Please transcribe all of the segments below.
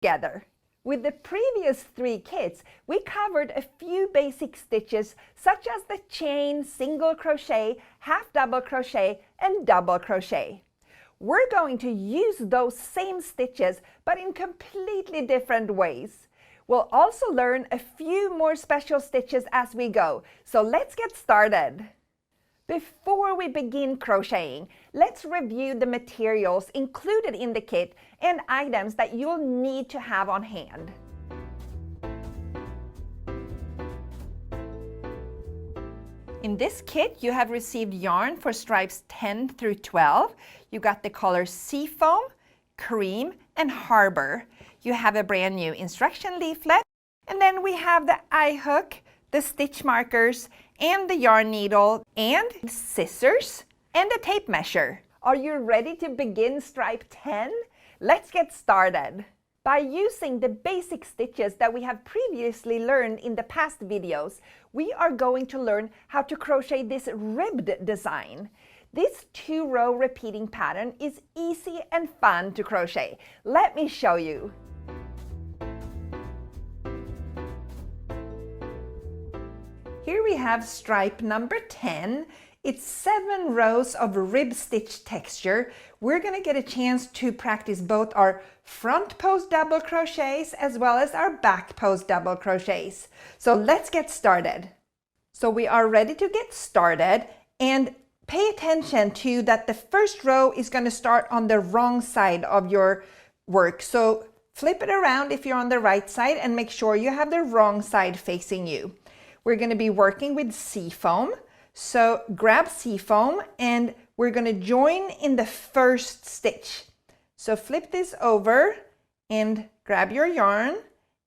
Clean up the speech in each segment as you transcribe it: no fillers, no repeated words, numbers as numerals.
together. With the previous 3 kits, we covered a few basic stitches such as the chain, single crochet, half double crochet, and double crochet. We're going to use those same stitches, but in completely different ways. We'll also learn a few more special stitches as we go, so let's get started. Before we begin crocheting, let's review the materials included in the kit and items that you'll need to have on hand. In this kit, you have received yarn for stripes 10 through 12. You got the colors Seafoam, Cream, and Harbor. You have a brand new instruction leaflet, and then we have the eye hook, the stitch markers, and the yarn needle, and scissors, and a tape measure. Are you ready to begin stripe 10? Let's get started. By using the basic stitches that we have previously learned in the past videos, we are going to learn how to crochet this ribbed design. This 2-row repeating pattern is easy and fun to crochet. Let me show you. Here we have stripe number 10. It's 7 rows of rib stitch texture. We're going to get a chance to practice both our front post double crochets as well as our back post double crochets. So let's get started. So we are ready to get started, and pay attention to that the first row is going to start on the wrong side of your work. So flip it around if you're on the right side and make sure you have the wrong side facing you. We're going to be working with Seafoam. So grab Seafoam and we're going to join in the first stitch. So flip this over and grab your yarn,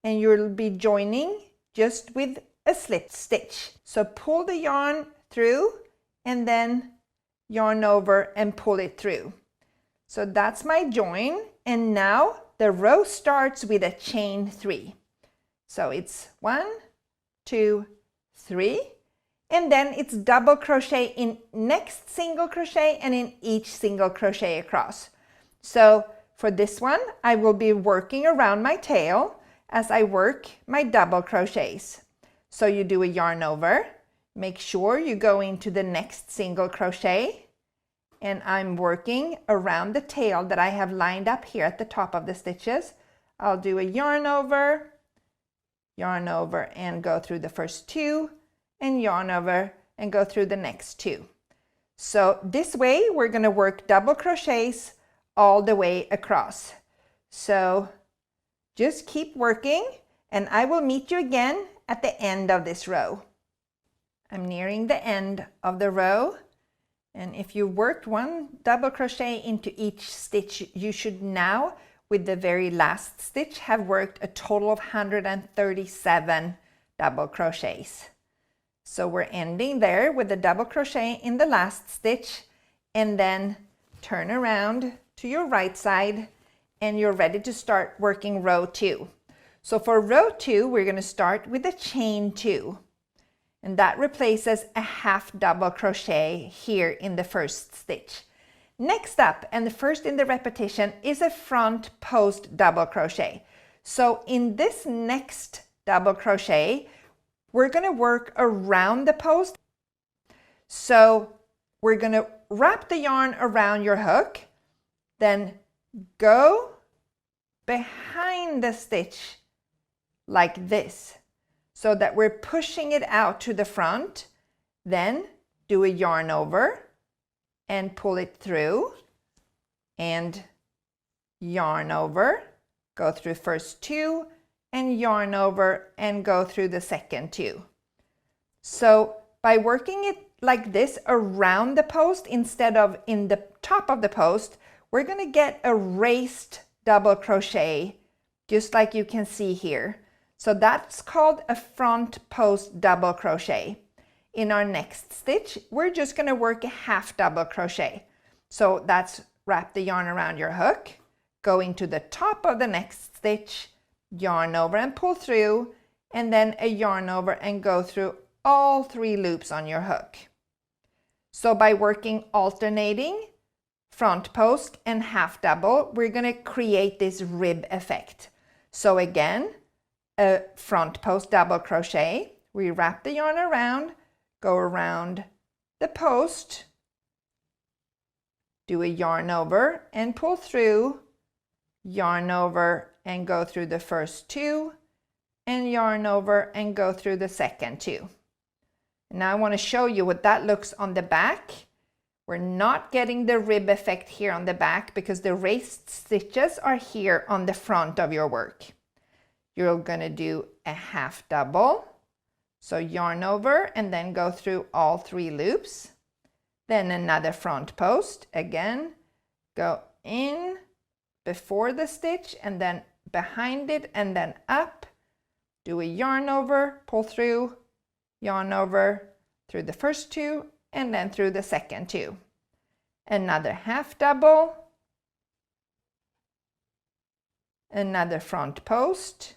and you'll be joining just with a slip stitch. So pull the yarn through and then yarn over and pull it through. So that's my join, and now the row starts with a chain 3. So it's 1, 2, 3, and then it's double crochet in next single crochet and in each single crochet across. So for this one, I will be working around my tail as I work my double crochets. So you do a yarn over, make sure you go into the next single crochet, and I'm working around the tail that I have lined up here at the top of the stitches. I'll do a yarn over, and go through the first 2, and yarn over and go through the next 2. So this way we're going to work double crochets all the way across. So just keep working, and I will meet you again at the end of this row. I'm nearing the end of the row, and if you worked 1 double crochet into each stitch, you should now, with the very last stitch, have worked a total of 137 double crochets. So we're ending there with a double crochet in the last stitch, and then turn around to your right side and you're ready to start working row 2. So for row 2, we're going to start with a chain 2, and that replaces a half double crochet here in the first stitch. Next up, and the first in the repetition, is a front post double crochet. So in this next double crochet, we're going to work around the post. So we're going to wrap the yarn around your hook, then go behind the stitch like this, so that we're pushing it out to the front. Then do a yarn over and pull it through, and yarn over, go through first 2, and yarn over and go through the second 2. So by working it like this around the post instead of in the top of the post, we're going to get a raised double crochet, just like you can see here. So that's called a front post double crochet. In our next stitch, we're just going to work a half double crochet. So that's wrap the yarn around your hook, going to the top of the next stitch, yarn over and pull through, and then a yarn over and go through all 3 loops on your hook. So by working alternating front post and half double, we're going to create this rib effect. So again, a front post double crochet. We wrap the yarn around, go around the post, do a yarn over and pull through, yarn over and go through the first two, and yarn over and go through the second two. Now I want to show you what that looks on the back. We're not getting the rib effect here on the back because the raised stitches are here on the front of your work. You're going to do a half double. So yarn over and then go through all 3 loops. Then another front post. Again, go in before the stitch and then behind it and then up. Do a yarn over, pull through, yarn over through the first 2 and then through the second 2. Another half double. Another front post.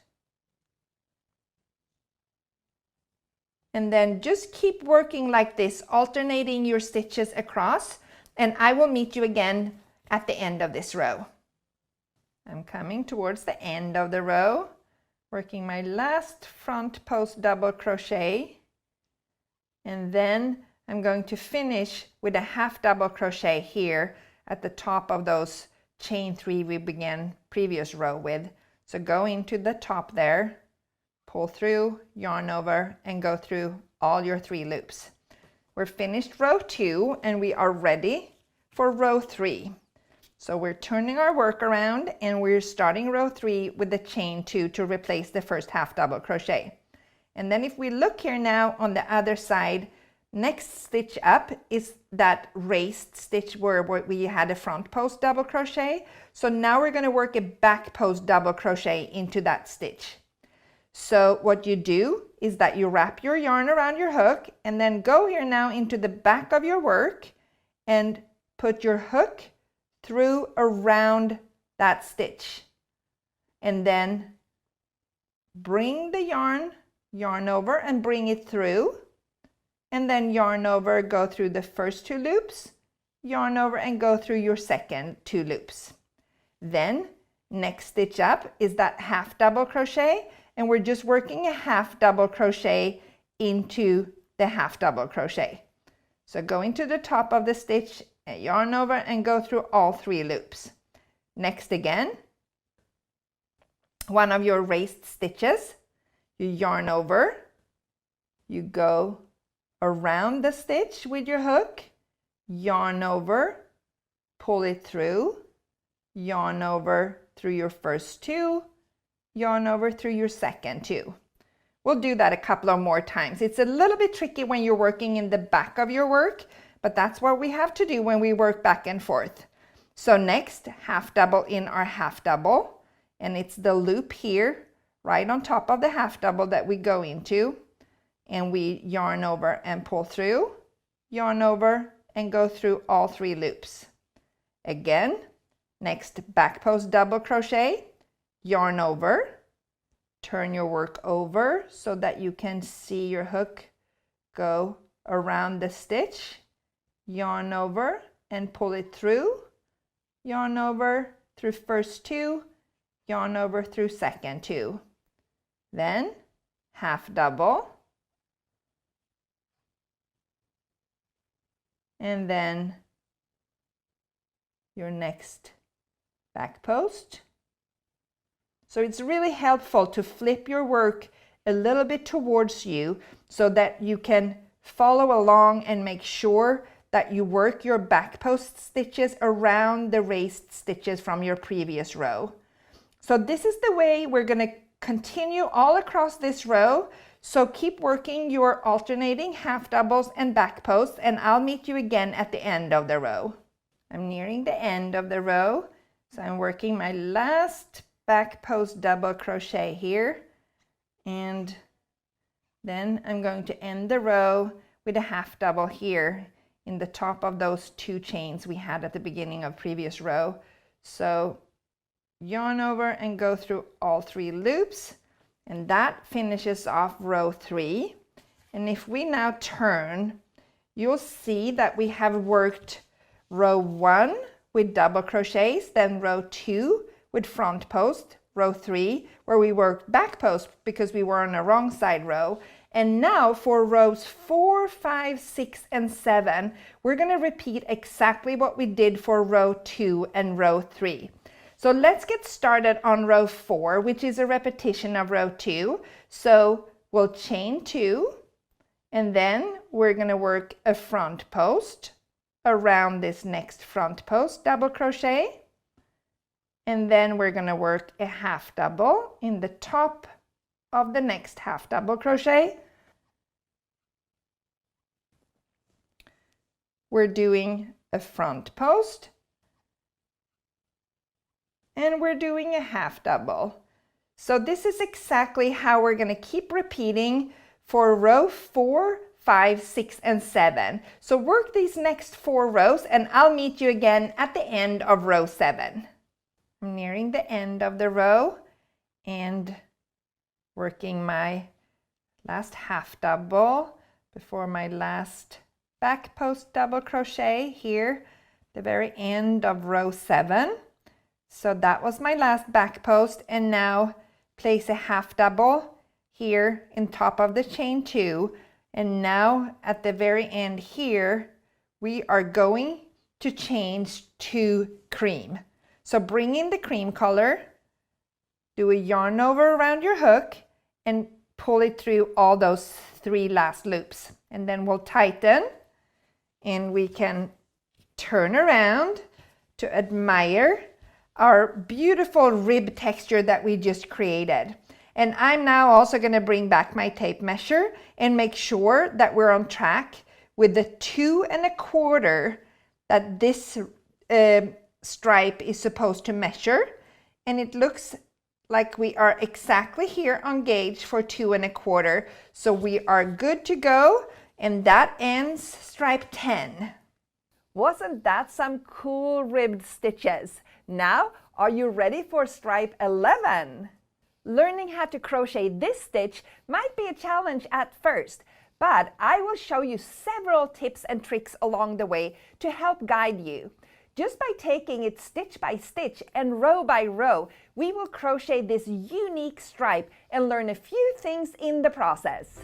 And then just keep working like this, alternating your stitches across, and I will meet you again at the end of this row. I'm coming towards the end of the row, working my last front post double crochet, and then I'm going to finish with a half double crochet here at the top of those chain 3 we began previous row with. So go into the top there, pull through, yarn over, and go through all your 3 loops. We're finished row 2 and we are ready for row 3. So we're turning our work around and we're starting row 3 with the chain 2 to replace the first half double crochet. And then if we look here now on the other side, next stitch up is that raised stitch where we had a front post double crochet. So now we're going to work a back post double crochet into that stitch. So what you do is that you wrap your yarn around your hook and then go here now into the back of your work and put your hook through around that stitch. And then bring the yarn over and bring it through. And then yarn over, go through the first 2 loops, yarn over and go through your second 2 loops. Then next stitch up is that half double crochet. And we're just working a half double crochet into the half double crochet. So go into the top of the stitch, yarn over and go through all 3 loops. Next again, one of your raised stitches, you yarn over, you go around the stitch with your hook, yarn over, pull it through, yarn over through your first 2, yarn over through your second 2. We'll do that a couple of more times. It's a little bit tricky when you're working in the back of your work, but that's what we have to do when we work back and forth. So next, half double in our half double, and it's the loop here right on top of the half double that we go into, and we yarn over and pull through, yarn over and go through all 3 loops. Again, next back post double crochet, yarn over, turn your work over so that you can see your hook go around the stitch, yarn over and pull it through, yarn over through first 2, yarn over through second 2. Then half double, and then your next back post. So it's really helpful to flip your work a little bit towards you so that you can follow along and make sure that you work your back post stitches around the raised stitches from your previous row. So this is the way we're going to continue all across this row. So keep working your alternating half doubles and back posts, and I'll meet you again at the end of the row. I'm nearing the end of the row, so I'm working my last back post double crochet here, and then I'm going to end the row with a half double here in the top of those 2 chains we had at the beginning of previous row. So yarn over and go through all 3 loops, and that finishes off row 3. And if we now turn, you'll see that we have worked row 1 with double crochets, then row 2 with front post, row 3, where we worked back post because we were on the wrong side row. And now for rows 4, 5, 6, and 7, we're going to repeat exactly what we did for row 2 and row 3. So let's get started on row 4, which is a repetition of row 2. So we'll chain 2, and then we're going to work a front post around this next front post, double crochet. And then we're going to work a half double in the top of the next half double crochet. We're doing a front post, and we're doing a half double. So this is exactly how we're going to keep repeating for row 4, 5, 6, and 7. So work these next 4 rows, and I'll meet you again at the end of row 7. I'm nearing the end of the row and working my last half double before my last back post double crochet here, the very end of row 7. So that was my last back post, and now place a half double here in top of the chain 2, and now at the very end here we are going to change to cream. So bring in the cream color, do a yarn over around your hook, and pull it through all those 3 last loops, and then we'll tighten, and we can turn around to admire our beautiful rib texture that we just created. And I'm now also going to bring back my tape measure and make sure that we're on track with the 2 1/4 that this stripe is supposed to measure. And it looks like we are exactly here on gauge for 2 1/4. So we are good to go, and that ends stripe 10. Wasn't that some cool ribbed stitches? Now, are you ready for stripe 11? Learning how to crochet this stitch might be a challenge at first, but I will show you several tips and tricks along the way to help guide you. Just by taking it stitch by stitch and row by row, we will crochet this unique stripe and learn a few things in the process.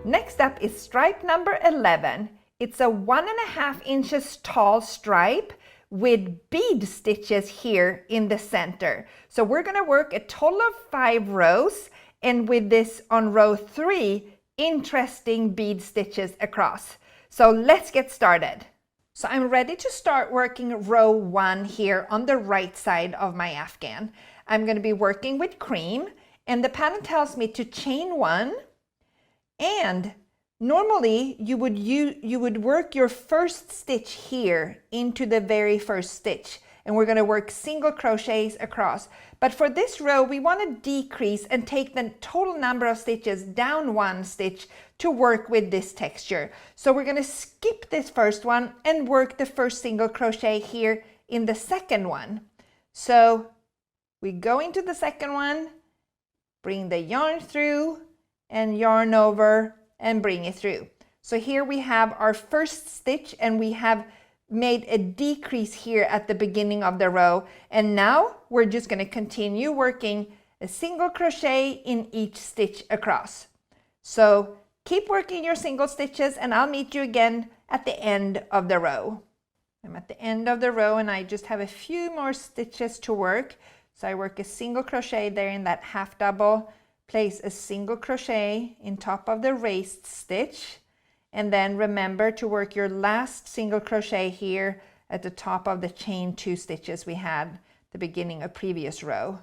Next up is stripe number 11. It's a 1.5 inches tall stripe with bead stitches here in the center. So we're going to work a total of 5 rows, and with this on row 3, interesting bead stitches across. So let's get started. So I'm ready to start working row 1 here on the right side of my afghan. I'm going to be working with cream, and the pattern tells me to chain 1, and normally you would work your first stitch here into the very first stitch, and we're going to work single crochets across. But for this row we want to decrease and take the total number of stitches down 1 stitch to work with this texture. So we're going to skip this first one and work the first single crochet here in the second one. So we go into the second one, bring the yarn through and yarn over and bring it through. So here we have our first stitch, and we have made a decrease here at the beginning of the row, and now we're just going to continue working a single crochet in each stitch across. So keep working your single stitches, and I'll meet you again at the end of the row. I'm at the end of the row, and I just have a few more stitches to work. So I work a single crochet there in that half double, place a single crochet in top of the raised stitch, and then remember to work your last single crochet here at the top of the chain 2 stitches we had the beginning of previous row.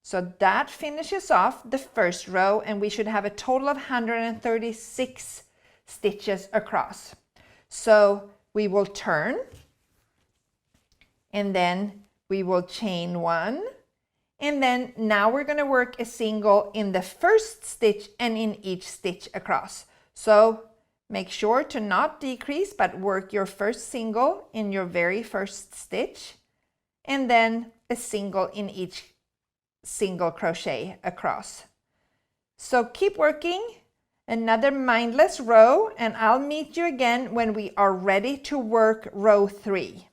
So that finishes off the first row, and we should have a total of 136 stitches across. So we will turn, and then we will chain 1. And then now we're going to work a single in the first stitch and in each stitch across. So make sure to not decrease, but work your first single in your very first stitch, and then a single in each single crochet across. So keep working another mindless row, and I'll meet you again when we are ready to work row 3.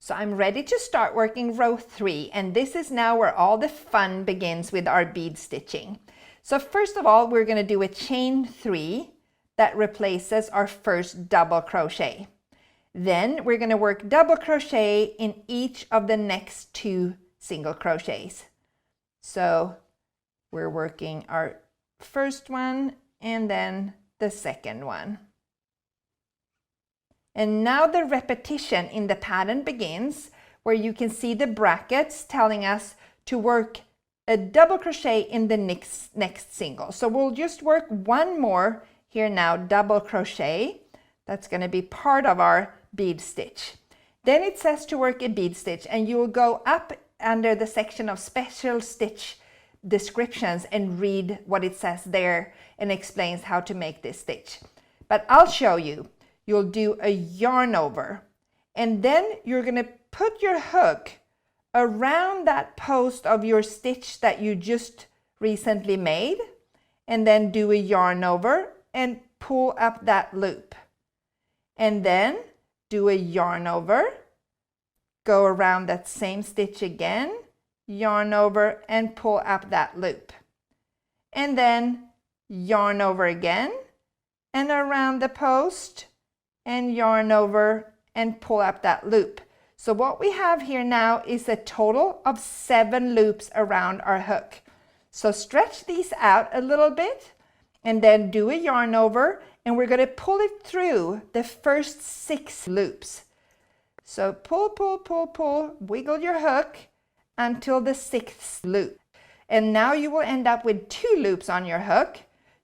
So I'm ready to start working row 3, and this is now where all the fun begins with our bead stitching. So first of all, we're going to do a chain 3 that replaces our first double crochet. Then we're going to work double crochet in each of the next 2 single crochets. So we're working our first one and then the second one. And now the repetition in the pattern begins, where you can see the brackets telling us to work a double crochet in the next single. So we'll just work one more here now, double crochet. That's going to be part of our bead stitch. Then it says to work a bead stitch, and you will go up under the section of special stitch descriptions and read what it says there and explains how to make this stitch. But I'll show you. You'll do a yarn over, and then you're going to put your hook around that post of your stitch that you just recently made, and then do a yarn over and pull up that loop. And then do a yarn over, go around that same stitch again, yarn over and pull up that loop. And then yarn over again and around the post, and yarn over and pull up that loop. So what we have here now is a total of 7 loops around our hook. So stretch these out a little bit and then do a yarn over, and we're going to pull it through the first 6 loops. So pull, pull, pull, pull, wiggle your hook until the 6th loop. And now you will end up with 2 loops on your hook.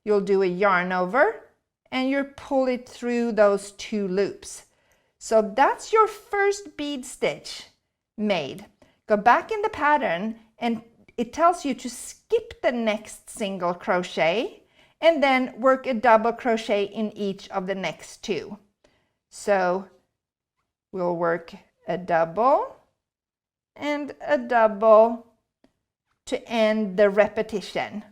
You'll do a yarn over and you pull it through those 2 loops. So that's your first bead stitch made. Go back in the pattern and it tells you to skip the next single crochet and then work a double crochet in each of the next 2. So we'll work a double and a double to end the repetition.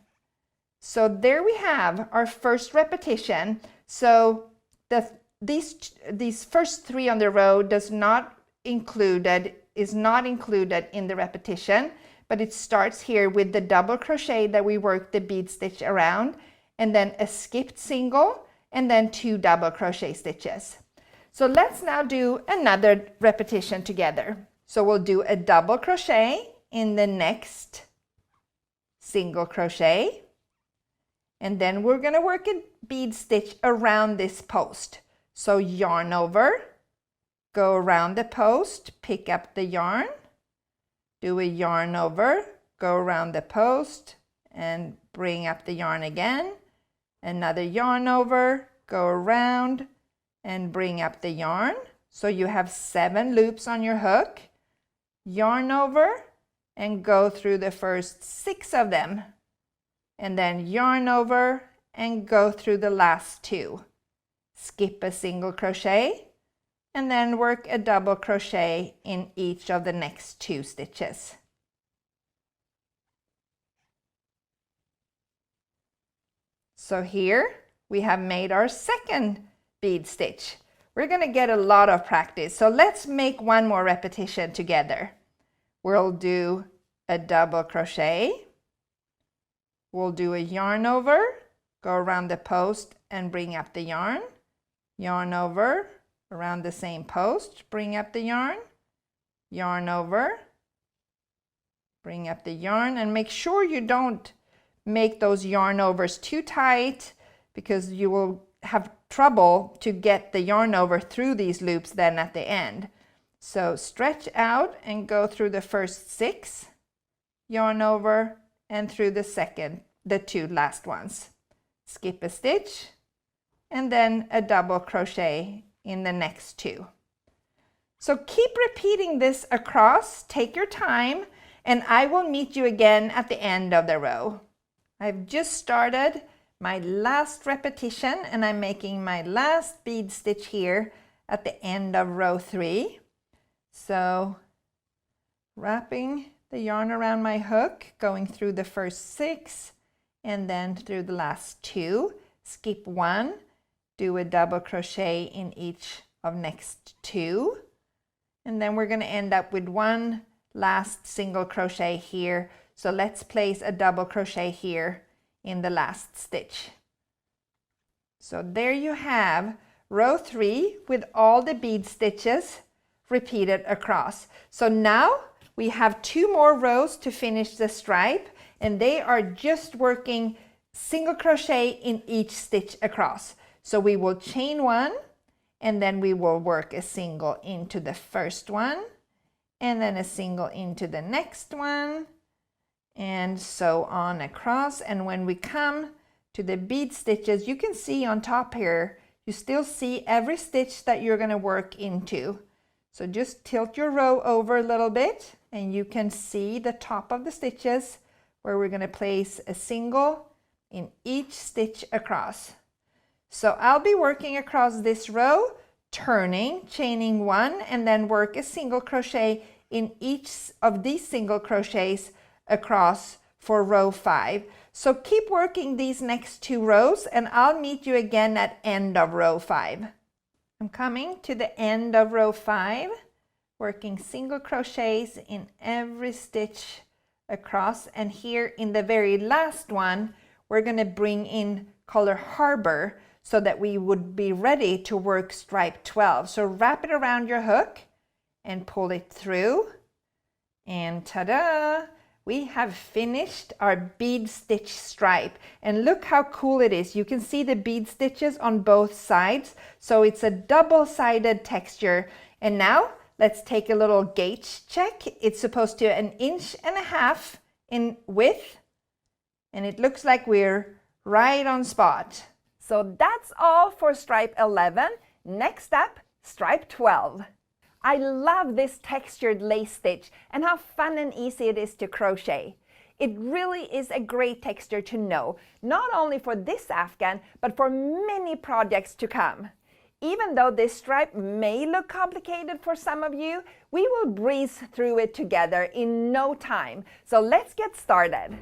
So there we have our first repetition. So these first 3 on the row is not included in the repetition, but it starts here with the double crochet that we worked the bead stitch around, and then a skipped single, and then 2 double crochet stitches. So let's now do another repetition together. So we'll do a double crochet in the next single crochet, and then we're going to work a bead stitch around this post. So yarn over, go around the post, pick up the yarn, do a yarn over, go around the post and bring up the yarn again, another yarn over, go around and bring up the yarn. So you have 7 loops on your hook, yarn over and go through the first 6 of them, and then yarn over and go through the last 2. Skip a single crochet and then work a double crochet in each of the next 2 stitches. So here we have made our second bead stitch. We're going to get a lot of practice, so let's make one more repetition together. We'll do a double crochet, we'll do a yarn over, go around the post and bring up the yarn, yarn over, around the same post, bring up the yarn, yarn over, bring up the yarn, and make sure you don't make those yarn overs too tight, because you will have trouble to get the yarn over through these loops then at the end. So stretch out and go through the first 6, yarn over, and through the 2 last ones. Skip a stitch and then a double crochet in the next 2. So keep repeating this across, take your time, and I will meet you again at the end of the row. I've just started my last repetition and I'm making my last bead stitch here at the end of row 3. So wrapping the yarn around my hook, going through the first 6 and then through the last 2, skip 1, do a double crochet in each of next 2, and then we're going to end up with one last single crochet here. So let's place a double crochet here in the last stitch. So there you have row 3 with all the bead stitches repeated across. So now we have 2 more rows to finish the stripe, and they are just working single crochet in each stitch across. So we will chain 1, and then we will work a single into the first one, and then a single into the next one, and so on across. And when we come to the bead stitches, you can see on top here, you still see every stitch that you're going to work into. So just tilt your row over a little bit, and you can see the top of the stitches where we're going to place a single in each stitch across. So I'll be working across this row, turning, chaining 1, and then work a single crochet in each of these single crochets across for row 5. So keep working these next 2 rows, and I'll meet you again at end of row 5. I'm coming to the end of row 5, working single crochets in every stitch across, and here in the very last one we're going to bring in color Harbor so that we would be ready to work stripe 12. So wrap it around your hook and pull it through, and ta-da! We have finished our bead stitch stripe, and look how cool it is. You can see the bead stitches on both sides, so it's a double-sided texture. And now let's take a little gauge check. It's supposed to 1.5 inches in width, and it looks like we're right on spot. So that's all for stripe 11. Next up, stripe 12. I love this textured lace stitch and how fun and easy it is to crochet. It really is a great texture to know, not only for this afghan, but for many projects to come. Even though this stripe may look complicated for some of you, we will breeze through it together in no time. So let's get started.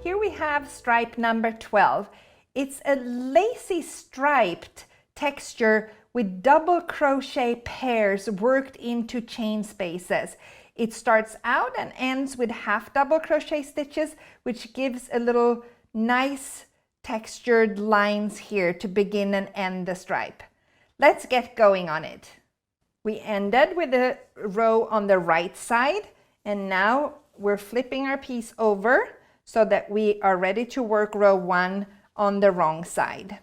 Here we have stripe number 12. It's a lacy striped texture with double crochet pairs worked into chain spaces. It starts out and ends with half double crochet stitches, which gives a little nice textured lines here to begin and end the stripe. Let's get going on it. We ended with a row on the right side, and now we're flipping our piece over so that we are ready to work row 1 on the wrong side.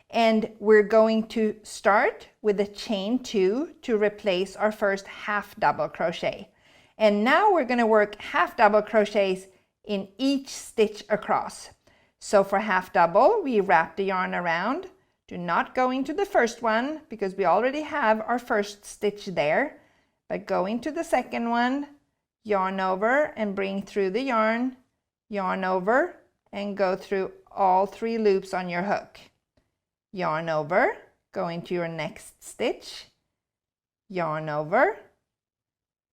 And we're going to start with a chain 2 to replace our first half double crochet. And now we're going to work half double crochets in each stitch across. So for half double, we wrap the yarn around. Do not go into the first one because we already have our first stitch there, but go into the second one, yarn over and bring through the yarn over and go through all 3 loops on your hook. Yarn over, go into your next stitch, yarn over,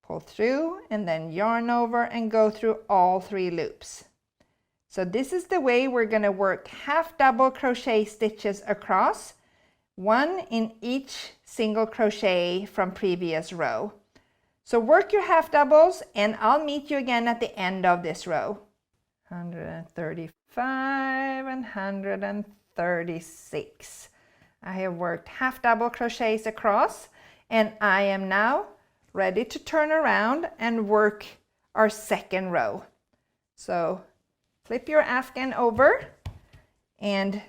pull through, and then yarn over and go through all 3 loops. So this is the way we're going to work half double crochet stitches across, 1 in each single crochet from previous row. So work your half doubles, and I'll meet you again at the end of this row. 135 and 136. I have worked half double crochets across, and I am now ready to turn around and work our second row. So flip your afghan over, and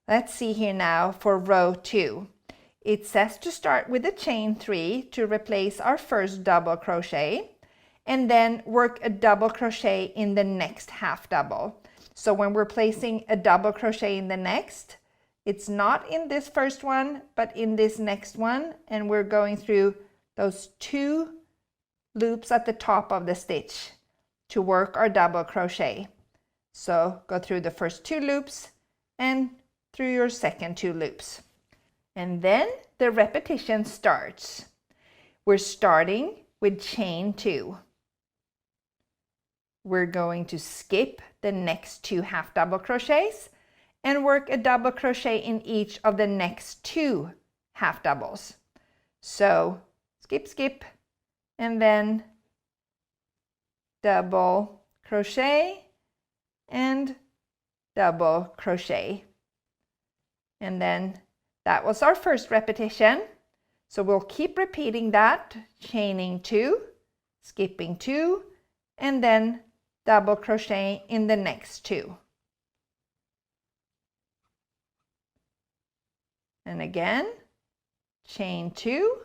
let's see here now for row 2. It says to start with a chain 3 to replace our first double crochet, and then work a double crochet in the next half double. So when we're placing a double crochet in the next, it's not in this first one, but in this next one, and we're going through those 2 loops at the top of the stitch to work our double crochet. So go through the first 2 loops and through your second 2 loops. And then the repetition starts. We're starting with chain 2. We're going to skip the next 2 half double crochets, and work a double crochet in each of the next 2 half doubles. So skip, skip, and then double crochet and double crochet. And then that was our first repetition. So we'll keep repeating that, chaining 2, skipping 2, and then double crochet in the next 2. And again, chain 2,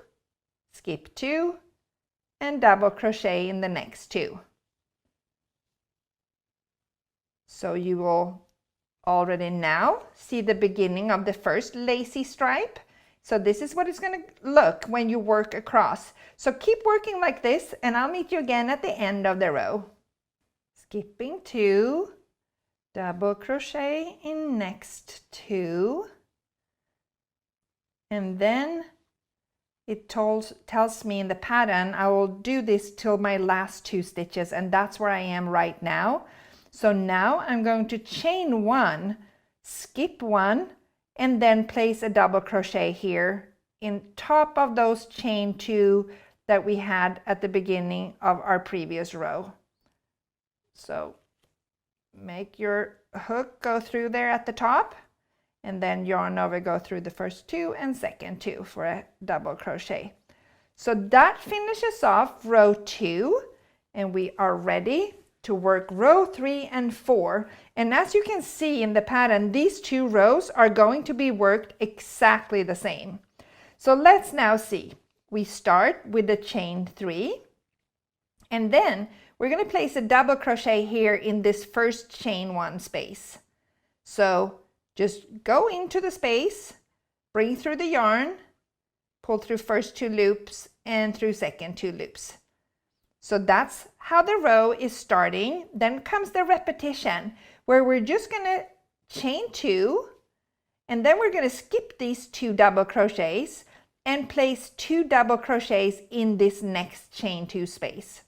skip 2, and double crochet in the next 2. So you will already now see the beginning of the first lacy stripe. So this is what it's going to look when you work across. So keep working like this, and I'll meet you again at the end of the row. Skipping 2, double crochet in next 2, and then it tells me in the pattern I will do this till my last 2 stitches, and that's where I am right now. So now I'm going to chain 1, skip 1, and then place a double crochet here in top of those chain 2 that we had at the beginning of our previous row. So make your hook go through there at the top, and then yarn over, go through the first 2 and second 2 for a double crochet. So that finishes off row 2, and we are ready to work row 3 and 4. And as you can see in the pattern, these 2 rows are going to be worked exactly the same. So let's now see. We start with the chain 3, and then we're going to place a double crochet here in this first chain 1 space. So just go into the space, bring through the yarn, pull through first 2 loops and through second 2 loops. So that's how the row is starting. Then comes the repetition, where we're just going to chain 2, and then we're going to skip these 2 double crochets and place 2 double crochets in this next chain 2 space.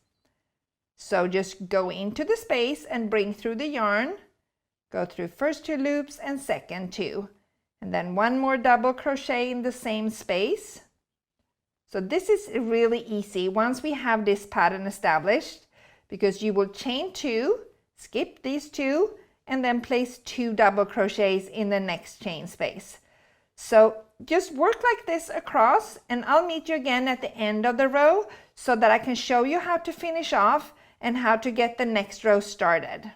So just go into the space and bring through the yarn, go through first 2 loops and second 2, and then 1 more double crochet in the same space. So this is really easy once we have this pattern established, because you will chain 2, skip these 2, and then place 2 double crochets in the next chain space. So just work like this across, and I'll meet you again at the end of the row so that I can show you how to finish off and how to get the next row started.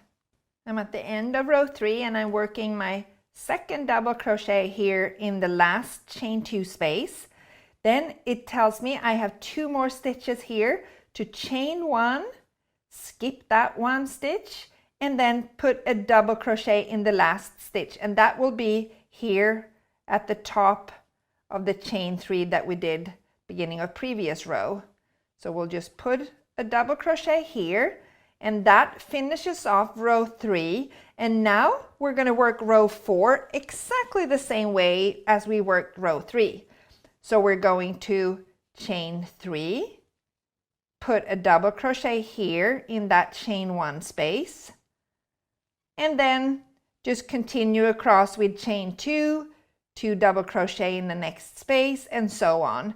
I'm at the end of row 3, and I'm working my second double crochet here in the last chain 2 space. Then it tells me I have 2 more stitches here to chain 1, skip that 1 stitch, and then put a double crochet in the last stitch, and that will be here at the top of the chain 3 that we did beginning of previous row. So we'll just put a double crochet here, and that finishes off row 3. And now we're going to work row 4 exactly the same way as we worked row 3. So we're going to chain 3, put a double crochet here in that chain 1 space, and then just continue across with chain 2, 2 double crochet in the next space, and so on.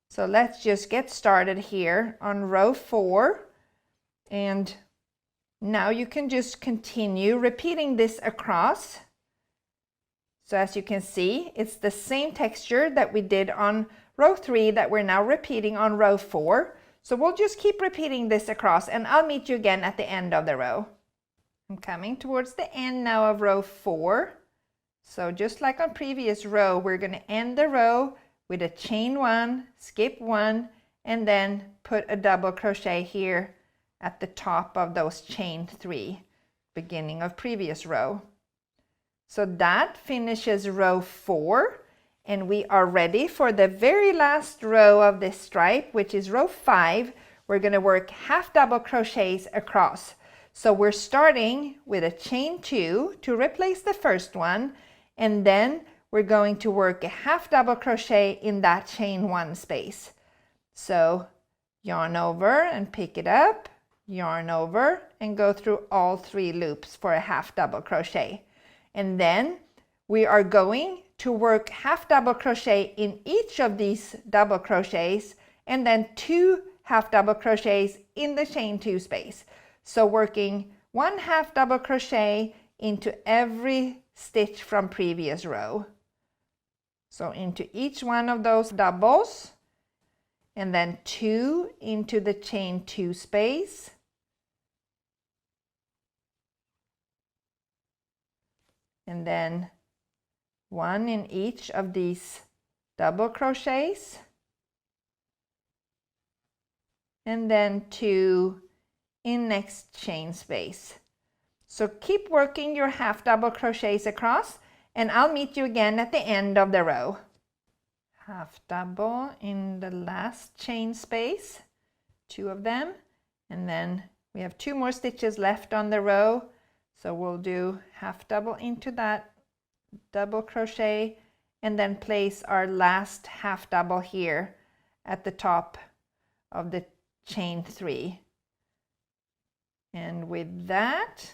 So let's just get started here on row 4, and now you can just continue repeating this across. So as you can see, it's the same texture that we did on row 3 that we're now repeating on row 4. So we'll just keep repeating this across, and I'll meet you again at the end of the row. I'm coming towards the end now of row 4. So just like on previous row, we're going to end the row with a chain 1, skip 1, and then put a double crochet here at the top of those chain 3, beginning of previous row. So that finishes row 4, and we are ready for the very last row of this stripe, which is row 5. We're going to work half double crochets across. So we're starting with a chain 2 to replace the first one, and then we're going to work a half double crochet in that chain 1 space. So yarn over and pick it up, yarn over and go through all 3 loops for a half double crochet. And then we are going to work half double crochet in each of these double crochets and then 2 half double crochets in the chain 2 space. So working 1 half double crochet into every stitch from previous row. So into each one of those doubles, and then 2 into the chain 2 space, and then 1 in each of these double crochets, and then 2 in next chain space. So keep working your half double crochets across, and I'll meet you again at the end of the row. Half double in the last chain space, 2 of them, and then we have 2 more stitches left on the row, so we'll do half double into that double crochet and then place our last half double here at the top of the chain 3. And with that,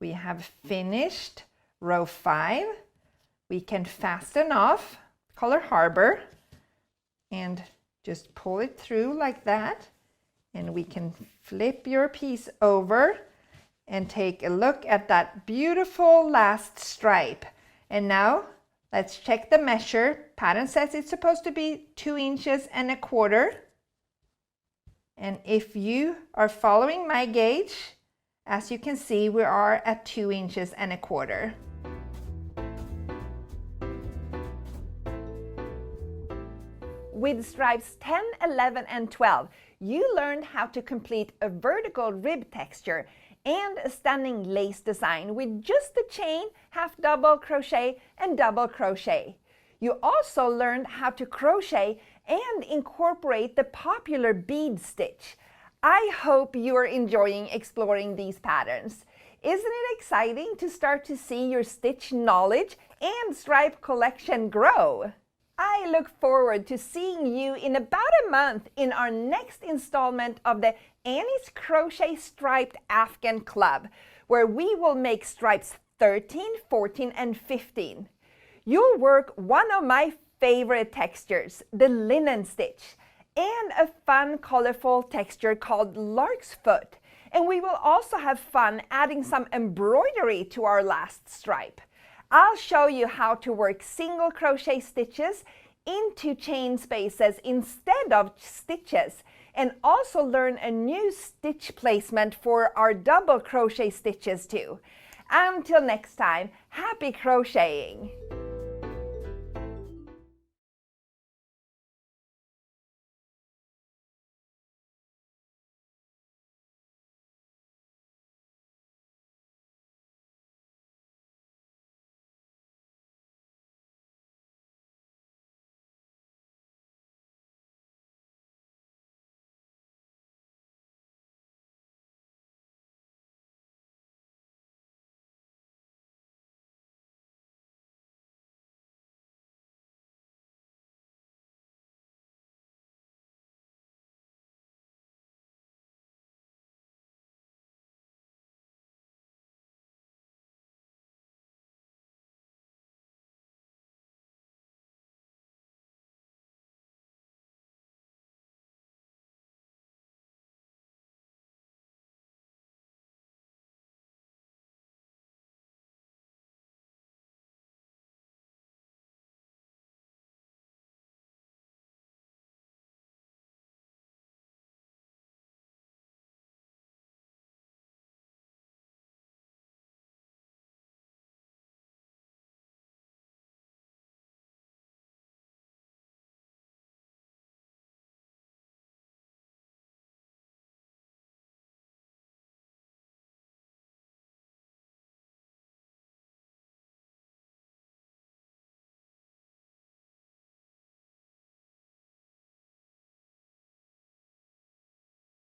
we have finished row 5. We can fasten off color Harbor and just pull it through like that, and we can flip your piece over and take a look at that beautiful last stripe. And now let's check the measure. Pattern says it's supposed to be 2 inches and a quarter. And if you are following my gauge, as you can see, we are at 2 inches and a quarter. With stripes 10, 11, and 12, you learned how to complete a vertical rib texture and a stunning lace design with just the chain, half double crochet, and double crochet. You also learned how to crochet and incorporate the popular bead stitch. I hope you are enjoying exploring these patterns. Isn't it exciting to start to see your stitch knowledge and stripe collection grow? I look forward to seeing you in about a month in our next installment of the Annie's Crochet Striped Afghan Club, where we will make stripes 13, 14, and 15. You'll work one of my favorite textures, the linen stitch, and a fun, colorful texture called lark's foot. And we will also have fun adding some embroidery to our last stripe. I'll show you how to work single crochet stitches into chain spaces instead of stitches, and also learn a new stitch placement for our double crochet stitches too. Until next time, happy crocheting!